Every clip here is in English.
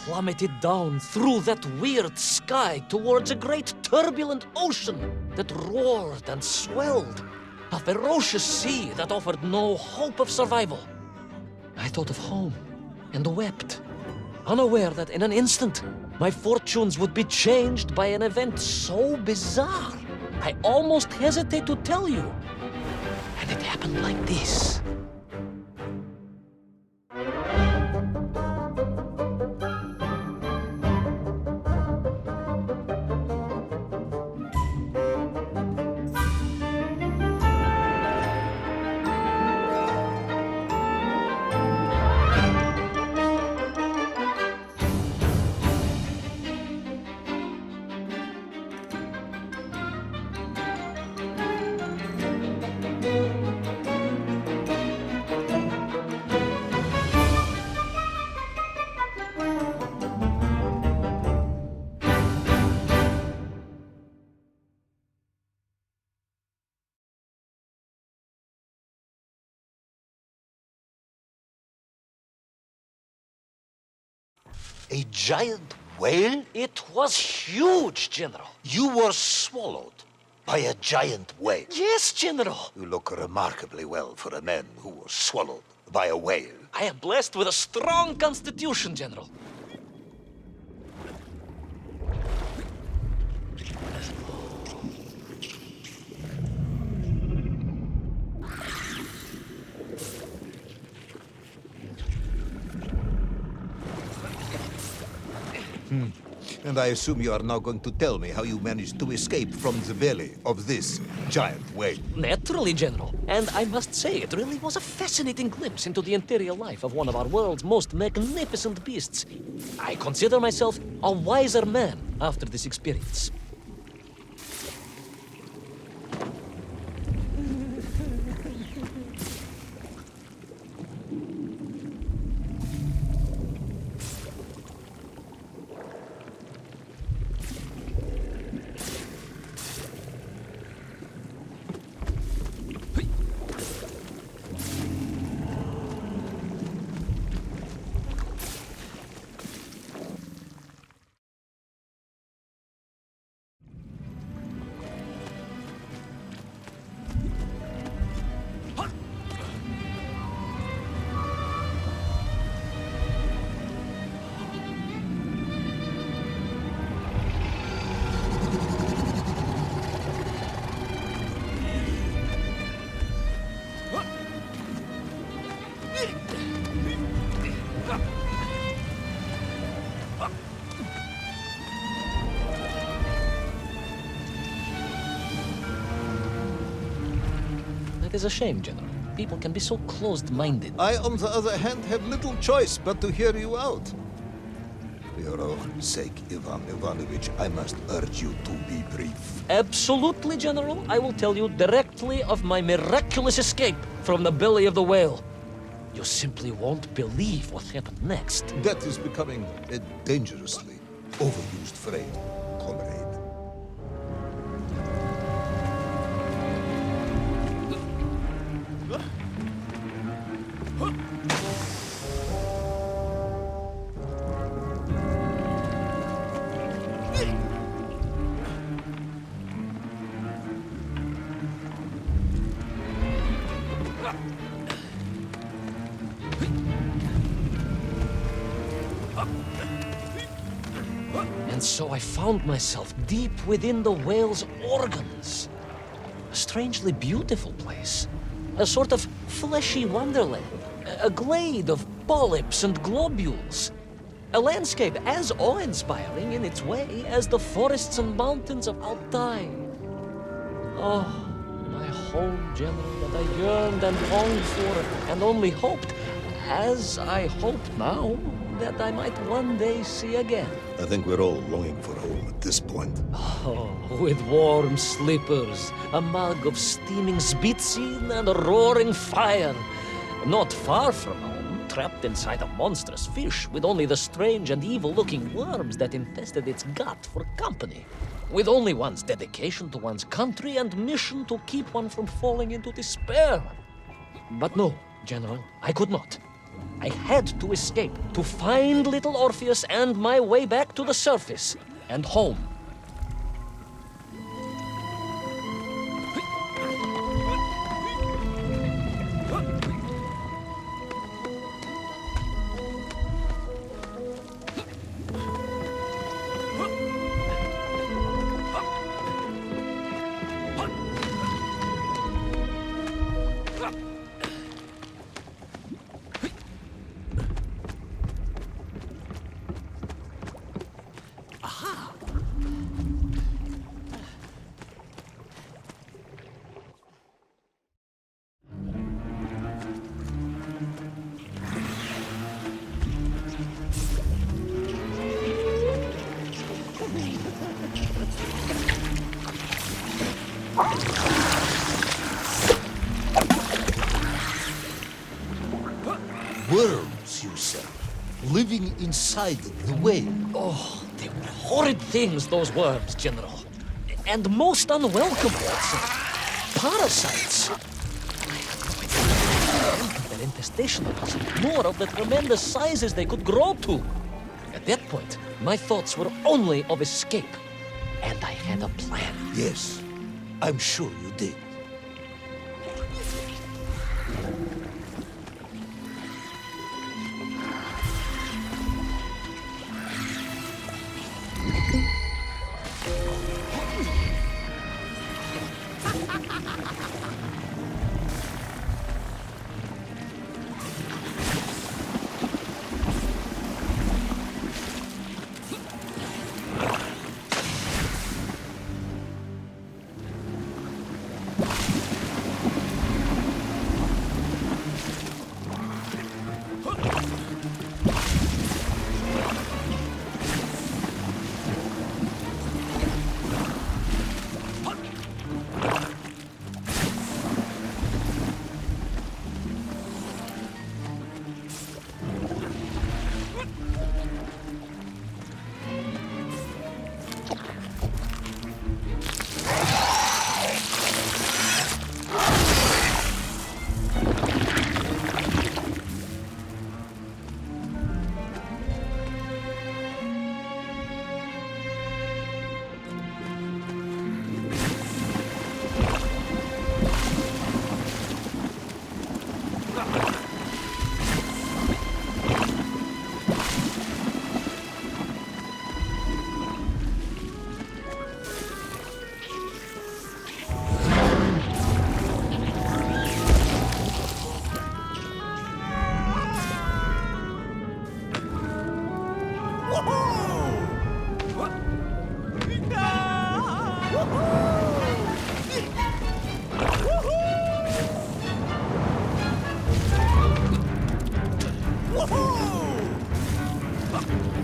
plummeted down through that weird sky towards a great turbulent ocean that roared and swelled. A ferocious sea that offered no hope of survival. I thought of home and wept, unaware that in an instant, my fortunes would be changed by an event so bizarre, I almost hesitate to tell you. And it happened like this. A giant whale? It was huge, General. You were swallowed by a giant whale. Yes, General. You look remarkably well for a man who was swallowed by a whale. I am blessed with a strong constitution, General. And I assume you are now going to tell me how you managed to escape from the belly of this giant whale. Naturally, General. And I must say, it really was a fascinating glimpse into the interior life of one of our world's most magnificent beasts. I consider myself a wiser man after this experience. It is a shame, General. People can be so closed-minded. I, on the other hand, have little choice but to hear you out. For your own sake, Ivan Ivanovich, I must urge you to be brief. Absolutely, General. I will tell you directly of my miraculous escape from the belly of the whale. You simply won't believe what happened next. That is becoming a dangerously overused phrase, comrade. And so I found myself deep within the whale's organs. A strangely beautiful place. A sort of fleshy wonderland. A glade of polyps and globules. A landscape as awe-inspiring in its way as the forests and mountains of Altai. Oh, my home, General, that I yearned and longed for and only hoped, as I hope now, that I might one day see again. I think we're all longing for home at this point. Oh, with warm slippers, a mug of steaming Sbitzin, and a roaring fire. Not far from home, trapped inside a monstrous fish with only the strange and evil-looking worms that infested its gut for company. With only one's dedication to one's country and mission to keep one from falling into despair. But no, General, I could not. I had to escape, to find little Orpheus and my way back to the surface and home. Worms, you said, living inside the whale. Oh, they were horrid things, those worms, General. And most unwelcome also. Parasites. I had no idea. Their infestation was more of the tremendous sizes they could grow to. At that point, my thoughts were only of escape. And I had a plan. Yes, I'm sure you did.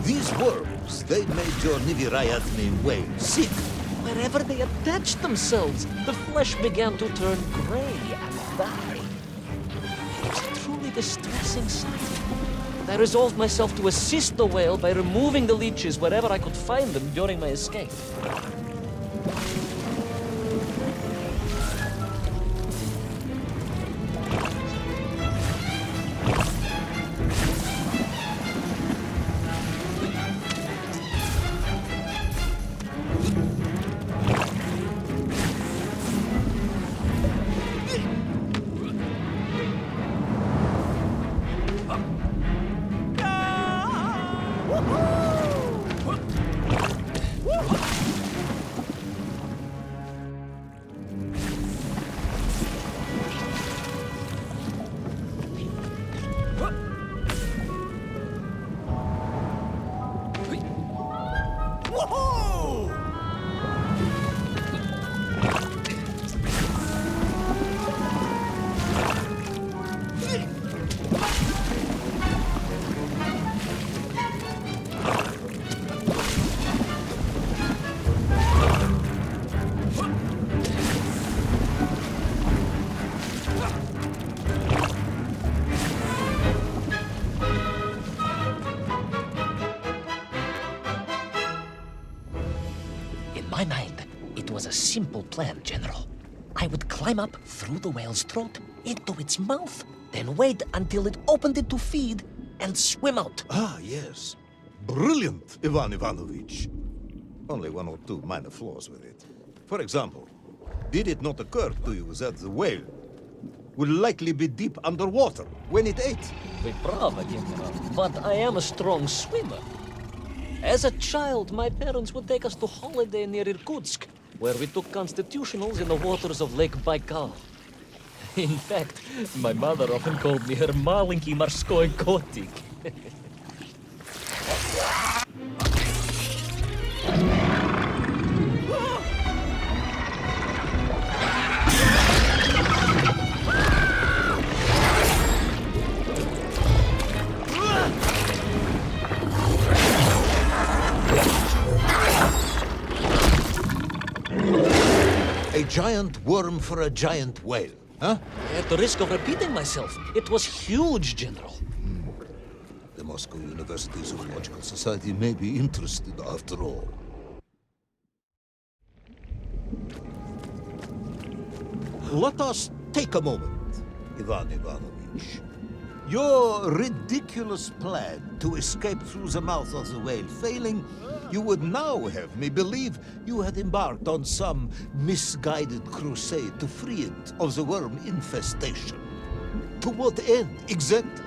These worms, they made your Nivirayatni whale sick. Wherever they attached themselves, the flesh began to turn gray and die. It was a truly distressing sight. I resolved myself to assist the whale by removing the leeches wherever I could find them during my escape. In my mind, it was a simple plan, General. I would climb up through the whale's throat into its mouth, then wait until it opened it to feed, and swim out. Ah, yes. Brilliant, Ivan Ivanovich. Only one or two minor flaws with it. For example, did it not occur to you that the whale will likely be deep underwater when it ate? Вы правы, General, but I am a strong swimmer. As a child, my parents would take us to holiday near Irkutsk, where we took constitutionals in the waters of Lake Baikal. In fact, my mother often called me her маленький морской котик. A giant worm for a giant whale, huh? At the risk of repeating myself, it was huge, General. The Moscow University Zoological Society may be interested after all. Let us take a moment, Ivan Ivanovich. Your ridiculous plan to escape through the mouth of the whale failing, you would now have me believe you had embarked on some misguided crusade to free it of the worm infestation. To what end, exactly?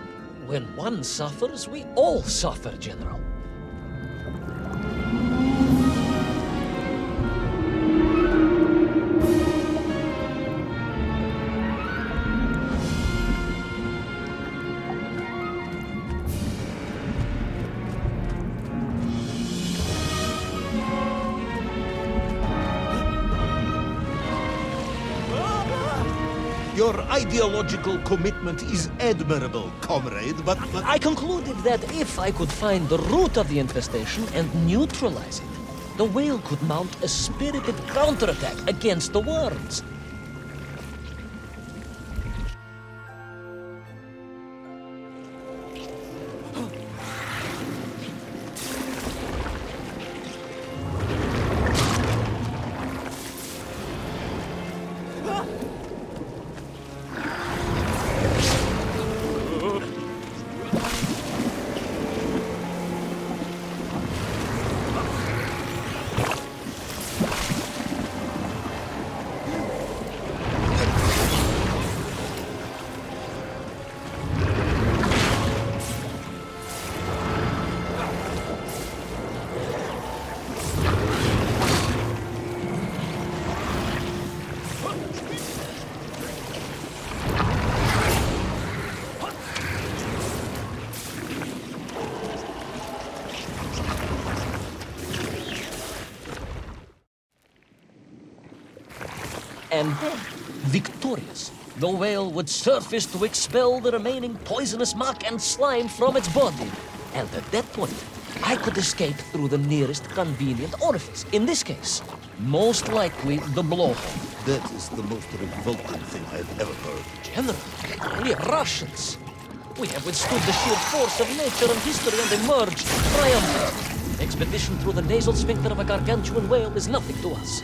When one suffers, we all suffer, General. Your ideological commitment is admirable, comrade, but... I concluded that if I could find the root of the infestation and neutralize it, the whale could mount a spirited counterattack against the worms. And then, victorious, the whale would surface to expel the remaining poisonous muck and slime from its body. And at that point, I could escape through the nearest convenient orifice. In this case, most likely the blowhole. That is the most revolting thing I've ever heard. General, we are Russians. We have withstood the sheer force of nature and history and emerged triumphant. Expedition through the nasal sphincter of a gargantuan whale is nothing to us.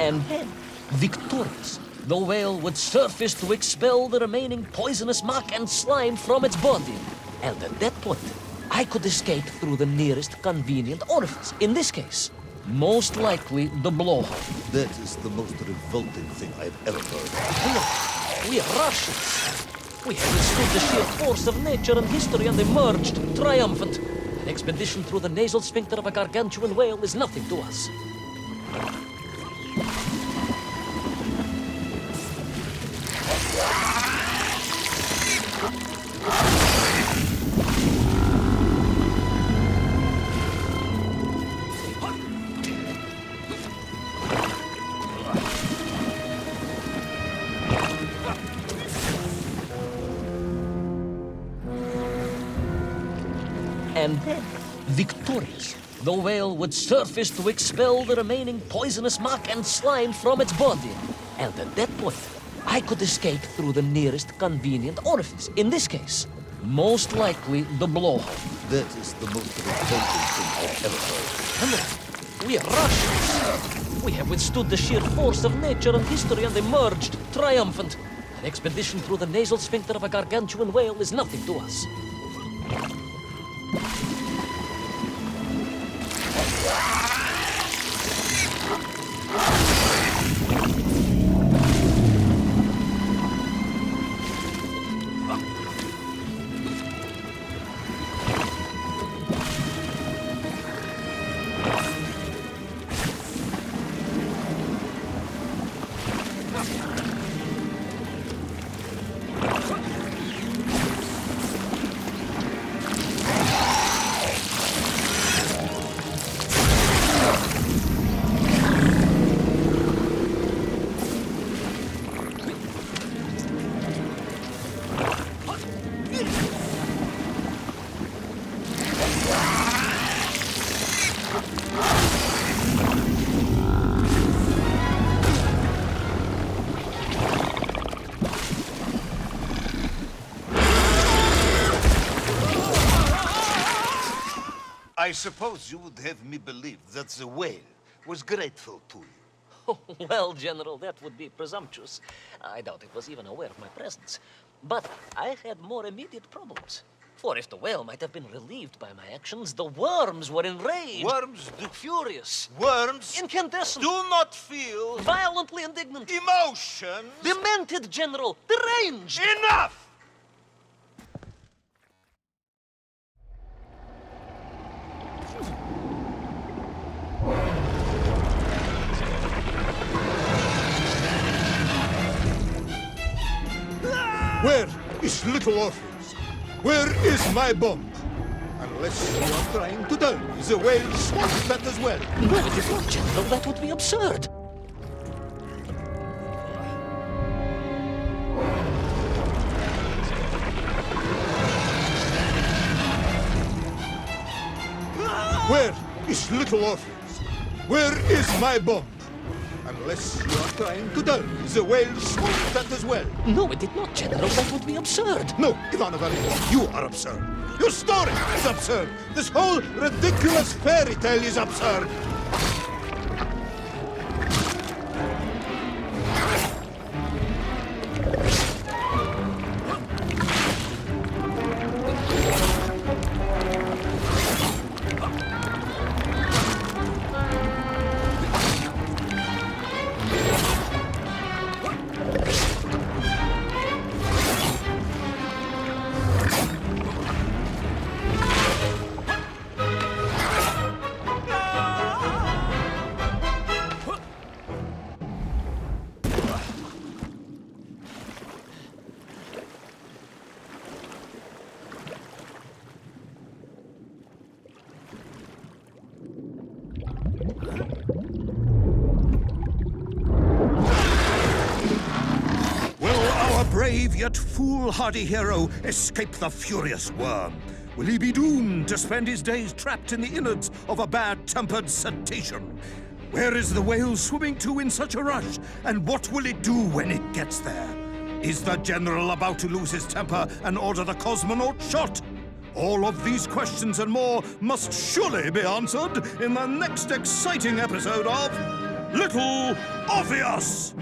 And then, victorious, the whale would surface to expel the remaining poisonous muck and slime from its body. And at that point, I could escape through the nearest convenient orifice. In this case, most likely the blowhole. That is the most revolting thing I've ever heard. We are Russians. We have withstood the sheer force of nature and history and emerged triumphant. An expedition through the nasal sphincter of a gargantuan whale is nothing to us. And then, victorious, the whale would surface to expel the remaining poisonous muck and slime from its body. And at that point, I could escape through the nearest convenient orifice. In this case, most likely the blowhole. That is the most revolting thing I've ever heard. Henry, we are Russians. We have withstood the sheer force of nature and history and emerged triumphant. An expedition through the nasal sphincter of a gargantuan whale is nothing to us. I suppose you would have me believe that the whale was grateful to you. Well, General, that would be presumptuous. I doubt it was even aware of my presence. But I had more immediate problems. For if the whale might have been relieved by my actions, the worms were enraged. Worms Furious. Worms Incandescent. do not feel Violently indignant. emotions. Demented, General. Deranged. Enough! Where is Little Orpheus? Where is my bomb? Unless you are trying to tell me the whale swallowed that as well. No, it is not, General. That would be absurd. Where is Little Orpheus? Where is my bomb? Unless you are trying to tell me the whale swallowed that as well. No, it did not, General. That would be absurd. No, Ivan Ivanovich, you are absurd. Your story is absurd. This whole ridiculous fairy tale is absurd. Brave yet foolhardy hero escape the furious worm? Will he be doomed to spend his days trapped in the innards of a bad-tempered cetacean? Where is the whale swimming to in such a rush, and what will it do when it gets there? Is the general about to lose his temper and order the cosmonaut shot? All of these questions and more must surely be answered in the next exciting episode of Little Orpheus!